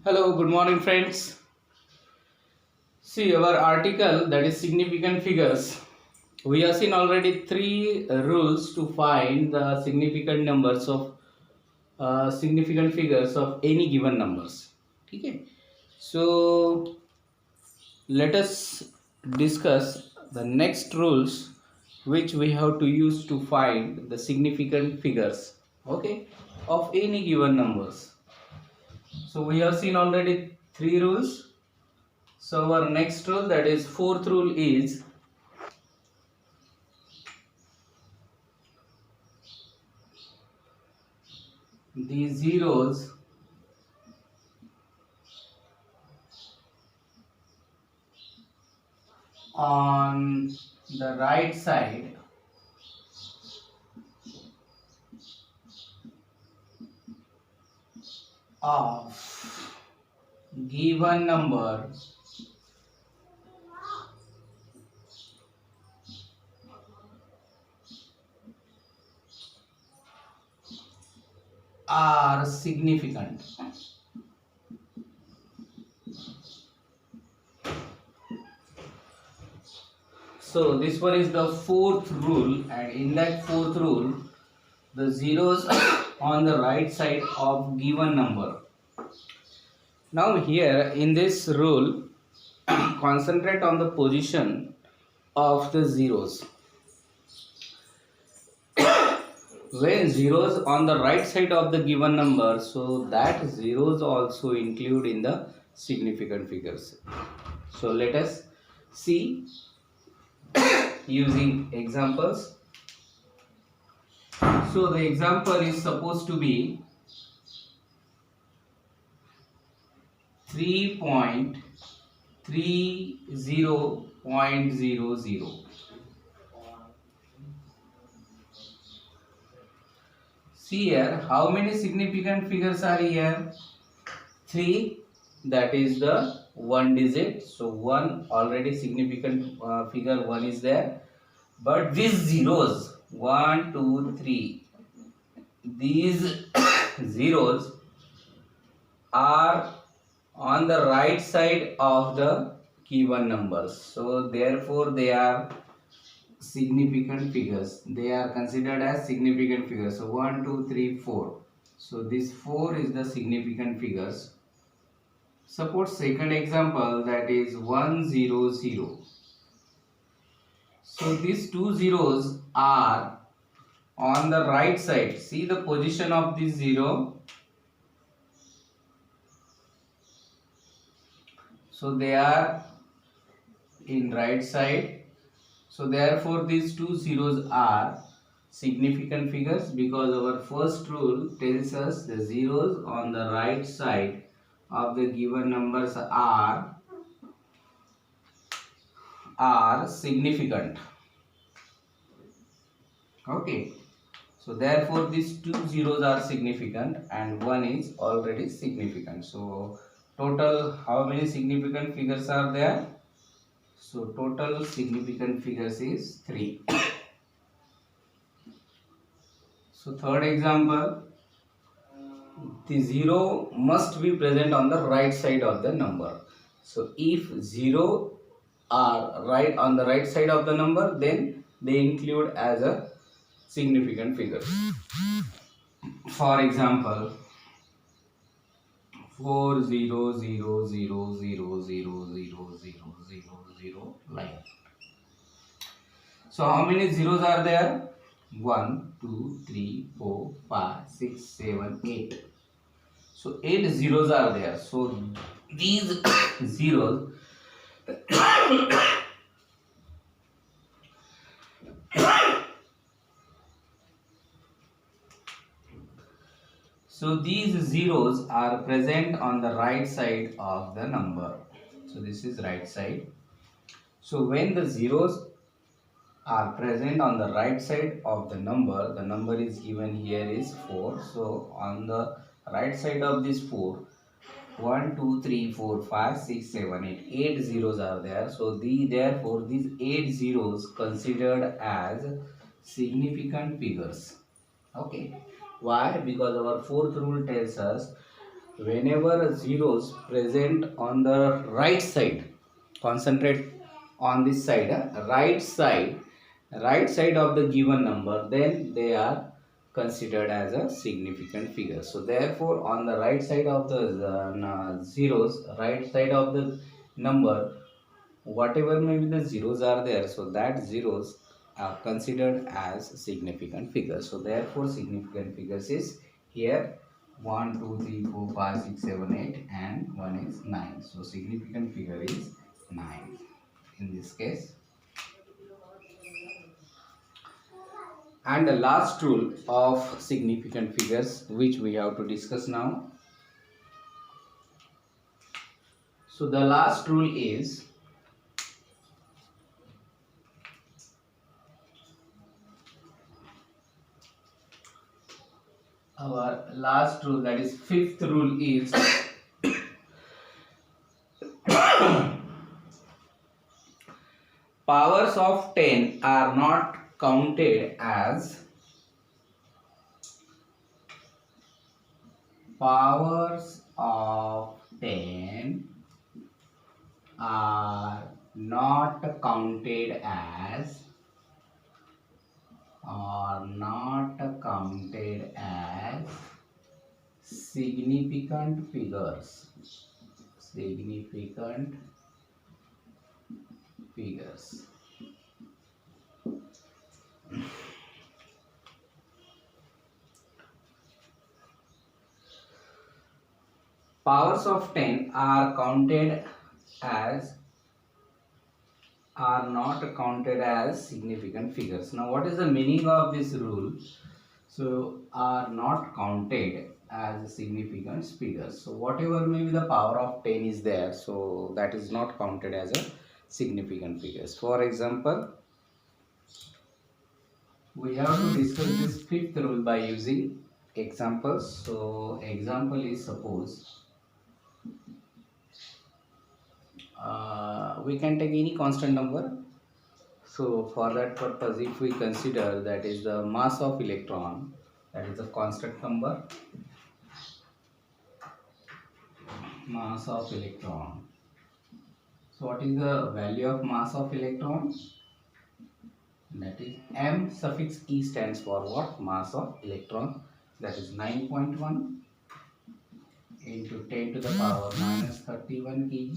Hello, good morning, friends. See our article that is significant figures. We have seen already three rules to find the significant numbers of significant figures of any given numbers. Okay. So let us discuss the next rules which we have to use to find the significant figures. Okay, of any given numbers. So we have seen already three rules. So our next rule, that is fourth rule, is the zeros on the right side of given number are significant. So this one is the fourth rule, and in that fourth rule the zeros on the right side of given number. Now here in this rule concentrate on the position of the zeros. When zeros on the right side of the given number, so that zeros also include in the significant figures. So let us see using examples. So the example is supposed to be 3.30.00. See here, how many significant figures are here? 3, that is the one digit. So 1 already significant figure 1 is there. But these zeros, 1, 2, 3, these zeros are on the right side of the given numbers. So therefore they are significant figures. They are considered as significant figures. So 1, 2, 3, 4. So this 4 is the significant figures. Suppose second example, that is 100. So these two zeros are on the right side. See the position of this zero. So they are in right side. So therefore these two zeros are significant figures, because our first rule tells us the zeros on the right side of the given numbers are significant. Okay. So therefore these two zeros are significant and one is already significant. So total how many significant figures are there? So total significant figures is 3. So third example, the zero must be present on the right side of the number. So if zero are right on the right side of the number, then they include as a significant figure. For example, 400000000 line. So how many zeros are there? 1, 2, 3, 4, 5, 6, 7, 8. So 8 zeros are there. So these zeros so these zeros are present on the right side of the number. So this is right side. So when the zeros are present on the right side of the number is given here is 4. So on the right side of this 4, 1, 2, 3, 4, 5, 6, 7, 8. 8 zeros are there. So therefore these 8 zeros considered as significant figures. Okay. Why? Because our fourth rule tells us whenever zeros present on the right side, concentrate on this side, right side of the given number, then they are considered as a significant figure. So therefore on the right side of the zeros, right side of the number, whatever maybe the zeros are there, so that zeros are considered as significant figures. So therefore significant figures is here 1 2 3 4 5 6 7 8 and 1 is 9. So significant figure is 9 in this case. And the last rule of significant figures which we have to discuss now. So the last rule is our last rule, that is fifth rule, is powers of 10 are not counted as powers of 10 are not counted as significant figures. Powers of 10 are not counted as significant figures. Now what is the meaning of this rule? So are not counted as significant figures. So whatever maybe the power of 10 is there, so that is not counted as a significant figures. For example, we have to discuss this fifth rule by using examples. So example is, suppose we can take any constant number. So for that purpose, if we consider that is the mass of electron, that is a constant number, mass of electron. So what is the value of mass of electron? That is m suffix e stands for what? Mass of electron. That is 9.1 into 10 to the power minus 31 kg.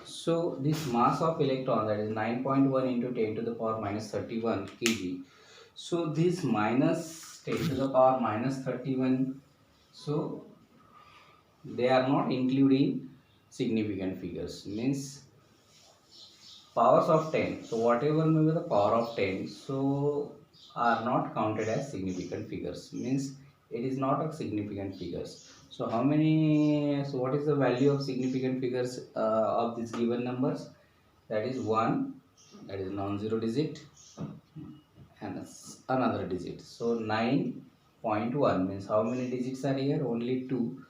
So this mass of electron, that is 9.1 into 10 to the power minus 31 kg. So this minus 10 to the power minus 31, so they are not including significant figures, means powers of 10. So whatever may be the power of 10, so are not counted as significant figures, means it is not a significant figures. So how many, so what is the value of significant figures of these given numbers? That is 1, that is non-zero digit, and another digit. So 9.1 means how many digits are here? Only 2.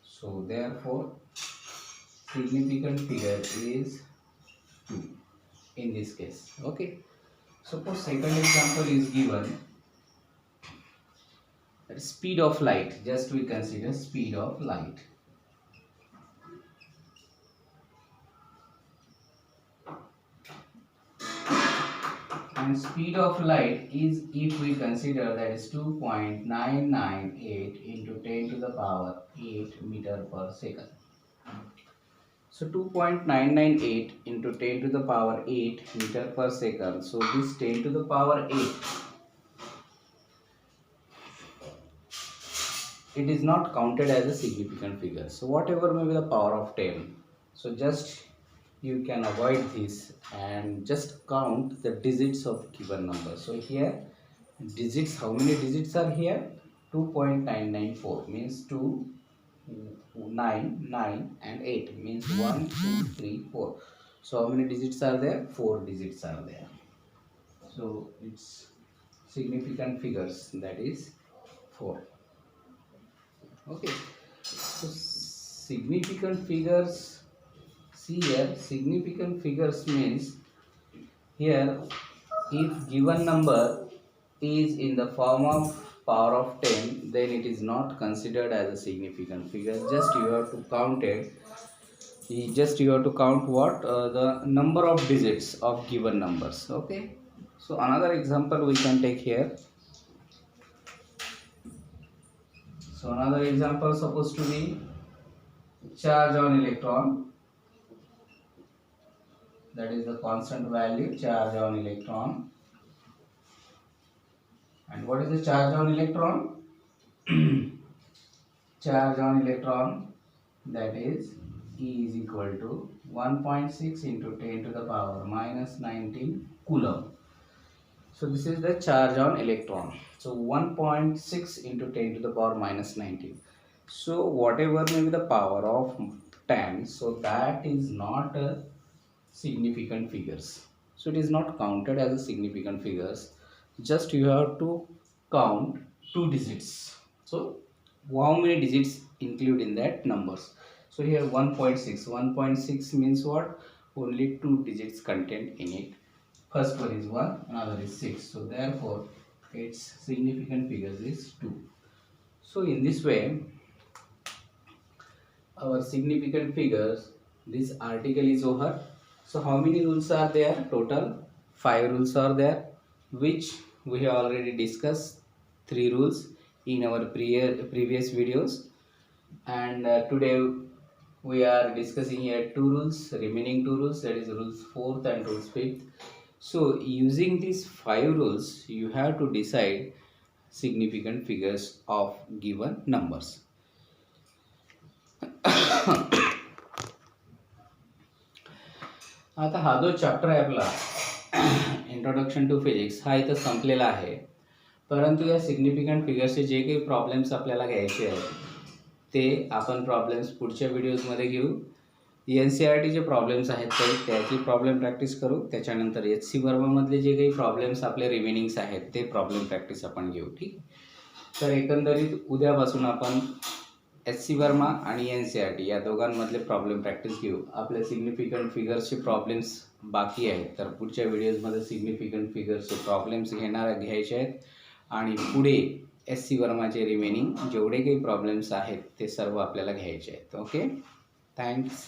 So therefore significant figure is 2 in this case. Okay, suppose second example is given, that is speed of light. Just we consider speed of light. And speed of light is, if we consider, that is 2.998 into 10 to the power 8 meter per second. So 2.998 into 10 to the power 8 meter per second. So this 10 to the power 8, it is not counted as a significant figure. So whatever may be the power of 10, so just you can avoid this and just count the digits of given number. So here digits, how many digits are here? 2.994 means 2, 9, 9 and 8 means 1, 2, 3, 4. So how many digits are there? 4 digits are there. So it's significant figures, that is 4. Okay, so significant figures, see here, significant figures means here if given number is in the form of power of 10, then it is not considered as a significant figure. Just you have to count it. Just you have to count what the number of digits of given numbers. Okay, so another example we can take here. So another example supposed to be charge on electron, that is the constant value charge on electron. And what is the charge on electron? Charge on electron, that is E is equal to 1.6 into 10 to the power minus 19 coulomb. So this is the charge on electron. So 1.6 into 10 to the power minus 19. So whatever may be the power of 10, so that is not a significant figures. So it is not counted as a significant figures. Just you have to count 2 digits. So how many digits include in that numbers? So here 1.6. 1.6 means what? Only 2 digits content in it. First one is 1, another is 6. So therefore its significant figures is 2. So in this way our significant figures, this article is over. So how many rules are there? Total 5 rules are there, which we have already discussed 3 rules in our previous videos. And today we are discussing here 2 rules, remaining 2 rules, that is rules 4th and rules 5th. So using these 5 rules, you have to decide significant figures of given numbers. आता हा जो chapter आहे आपला introduction to physics हा इथं संपलेला आहे. परंतु या सिग्निफिकंट फिगर्सचे जे काही प्रॉब्लेम्स आपल्याला घ्यायचे आहेत ते आपण प्रॉब्लेम्स पुढच्या व्हिडिओजमध्ये घेऊ. NCERTचे प्रॉब्लेम्स आहेत तर त्याची प्रॉब्लेम प्रॅक्टिस करू. त्याच्यानंतर HC वर्मामधले जे काही प्रॉब्लेम्स आपले रिमेनिंग्स आहेत ते प्रॉब्लेम प्रॅक्टिस आपण घेऊ. ठीक. तर एकंदरीत उद्यापासून आपण HC वर्मा आणि NCERT या दोघांमधले प्रॉब्लेम प्रॅक्टिस घेऊ. आपल्या सिग्निफिकंट फिगर्सचे प्रॉब्लेम्स बाकी आहेत तर पुढच्या व्हिडिओजमध्ये सिग्निफिकंट फिगर्सचे प्रॉब्लेम्स घ्यायचे आहेत आणि पुढे SC वर्माचे रिमेनिंग जेवढे काही प्रॉब्लेम्स आहेत ते सर्व आपल्याला घ्यायचे आहेत. Okay, thanks.